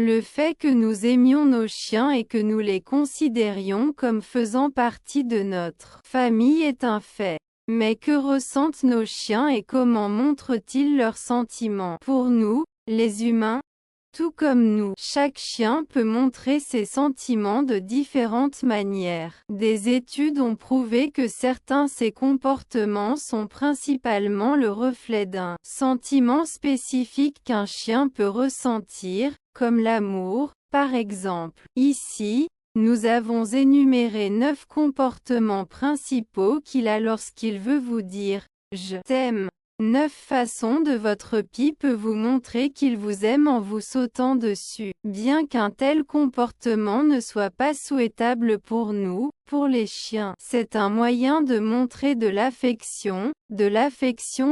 Le fait que nous aimions nos chiens et que nous les considérions comme faisant partie de notre famille est un fait. Mais que ressentent nos chiens et comment montrent-ils leurs sentiments? Pour nous, les humains, tout comme nous, chaque chien peut montrer ses sentiments de différentes manières. Des études ont prouvé que certains de ces comportements sont principalement le reflet d'un sentiment spécifique qu'un chien peut ressentir, comme l'amour, par exemple. Ici, nous avons énuméré 9 comportements principaux qu'il a lorsqu'il veut vous dire « je t'aime ». 9 façons de votre pie peut vous montrer qu'il vous aime en vous sautant dessus. Bien qu'un tel comportement ne soit pas souhaitable pour nous, pour les chiens, c'est un moyen de montrer de l'affection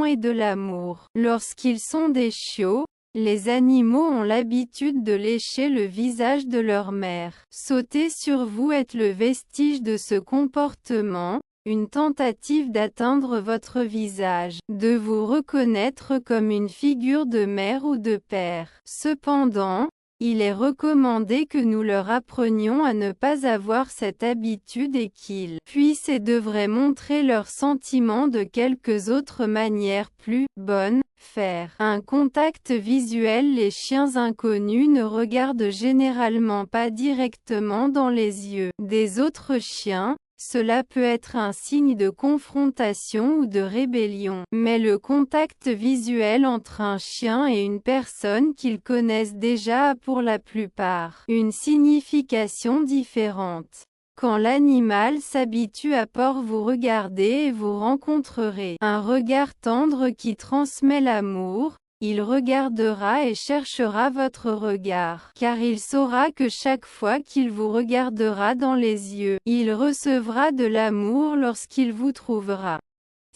et de l'amour. Lorsqu'ils sont des chiots, les animaux ont l'habitude de lécher le visage de leur mère. Sauter sur vous est le vestige de ce comportement, une tentative d'atteindre votre visage, de vous reconnaître comme une figure de mère ou de père. Cependant, il est recommandé que nous leur apprenions à ne pas avoir cette habitude et qu'ils puissent et devraient montrer leurs sentiments de quelques autres manières plus bonnes. Faire un contact visuel. Les chiens inconnus ne regardent généralement pas directement dans les yeux des autres chiens. Cela peut être un signe de confrontation ou de rébellion. Mais le contact visuel entre un chien et une personne qu'ils connaissent déjà a pour la plupart une signification différente. Quand l'animal s'habitue à vous regarder et vous rencontrerez un regard tendre qui transmet l'amour, il regardera et cherchera votre regard, car il saura que chaque fois qu'il vous regardera dans les yeux, il recevra de l'amour lorsqu'il vous trouvera.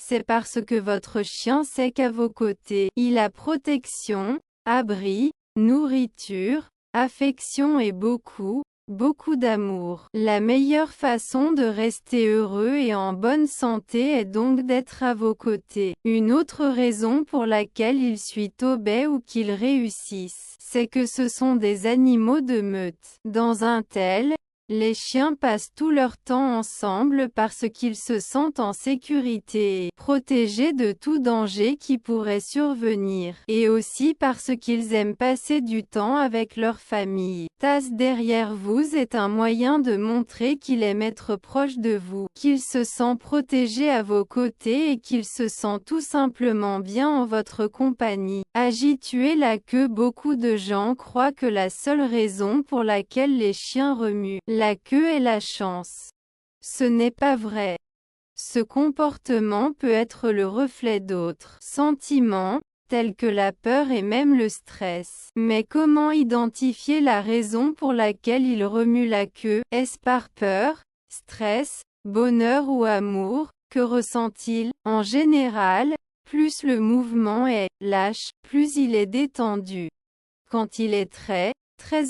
C'est parce que votre chien sait qu'à vos côtés, il a protection, abri, nourriture, affection et beaucoup d'amour. La meilleure façon de rester heureux et en bonne santé est donc d'être à vos côtés. Une autre raison pour laquelle ils suivent obès ou qu'ils réussissent, c'est que ce sont des animaux de meute. Dans un tel, les chiens passent tout leur temps ensemble parce qu'ils se sentent en sécurité et protégés de tout danger qui pourrait survenir, et aussi parce qu'ils aiment passer du temps avec leur famille. Tasse derrière vous est un moyen de montrer qu'il aime être proche de vous, qu'il se sent protégé à vos côtés et qu'il se sent tout simplement bien en votre compagnie. Agituer la queue. Beaucoup de gens croient que la seule raison pour laquelle les chiens remuent la queue est la chance. Ce n'est pas vrai. Ce comportement peut être le reflet d'autres sentiments, tels que la peur et même le stress. Mais comment identifier la raison pour laquelle il remue la queue? Est-ce par peur, stress, bonheur ou amour? Que ressent-il? En général, plus le mouvement est lâche, plus il est détendu. Quand il est très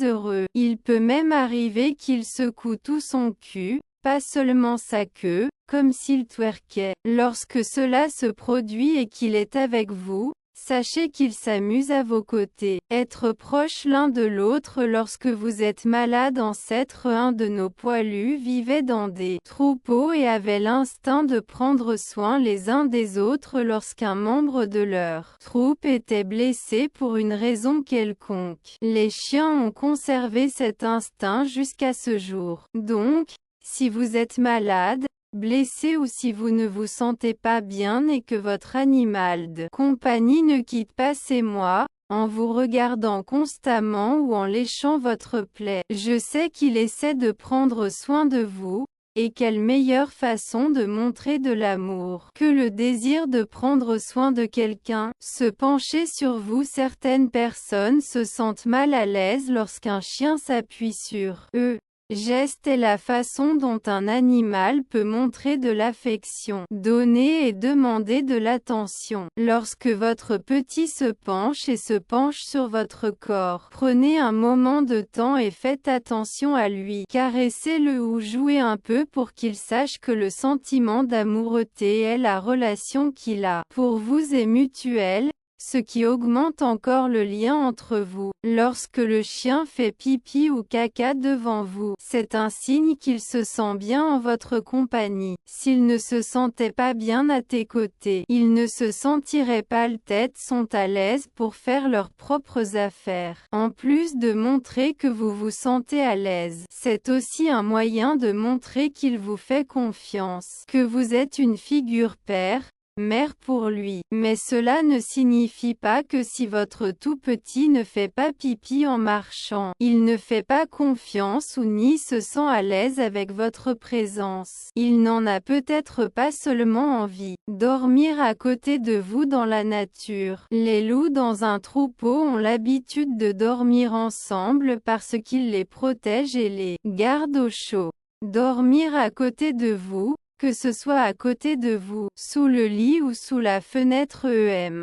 heureux, il peut même arriver qu'il secoue tout son cul, pas seulement sa queue, comme s'il twerkait. Lorsque cela se produit et qu'il est avec vous, sachez qu'il s'amuse à vos côtés. Être proche l'un de l'autre. Lorsque vous êtes malade, ancêtre un de nos poilus vivait dans des troupeaux et avait l'instinct de prendre soin les uns des autres lorsqu'un membre de leur troupe était blessé pour une raison quelconque. Les chiens ont conservé cet instinct jusqu'à ce jour. Donc, si vous êtes malade, blessé ou si vous ne vous sentez pas bien et que votre animal de compagnie ne quitte pas ses mois, en vous regardant constamment ou en léchant votre plaie, je sais qu'il essaie de prendre soin de vous, et quelle meilleure façon de montrer de l'amour que le désir de prendre soin de quelqu'un, se pencher sur vous. Certaines personnes se sentent mal à l'aise lorsqu'un chien s'appuie sur eux. Geste est la façon dont un animal peut montrer de l'affection, donner et demander de l'attention. Lorsque votre petit se penche sur votre corps, prenez un moment de temps et faites attention à lui. Caressez-le ou jouez un peu pour qu'il sache que le sentiment d'amoureuté et la relation qu'il a pour vous est mutuelle. ce qui augmente encore le lien entre vous. Lorsque le chien fait pipi ou caca devant vous, c'est un signe qu'il se sent bien en votre compagnie. S'il ne se sentait pas bien à tes côtés, il ne se sentirait pas. Les têtes sont à l'aise pour faire leurs propres affaires. En plus de montrer que vous vous sentez à l'aise, c'est aussi un moyen de montrer qu'il vous fait confiance, que vous êtes une figure père, mère pour lui. Mais cela ne signifie pas que si votre tout petit ne fait pas pipi en marchant, il ne fait pas confiance ou ni se sent à l'aise avec votre présence. Il n'en a peut-être pas seulement envie. Dormir à côté de vous dans la nature. Les loups dans un troupeau ont l'habitude de dormir ensemble parce qu'ils les protègent et les gardent au chaud. Dormir à côté de vous, que ce soit à côté de vous, sous le lit ou sous la fenêtre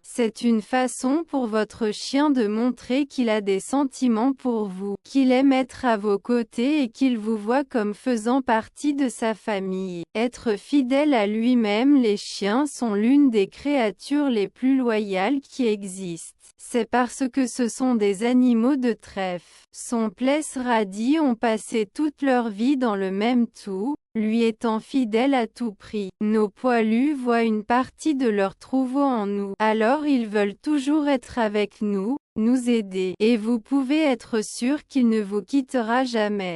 c'est une façon pour votre chien de montrer qu'il a des sentiments pour vous, qu'il aime être à vos côtés et qu'il vous voit comme faisant partie de sa famille. Être fidèle à lui-même. Les chiens sont l'une des créatures les plus loyales qui existent. C'est parce que ce sont des animaux de trèfle. Son Pless Radis ont passé toute leur vie dans le même tout, lui étant fidèles à tout prix. Nos poilus voient une partie de leur troupeau en nous, alors ils veulent toujours être avec nous, nous aider, et vous pouvez être sûr qu'il ne vous quittera jamais.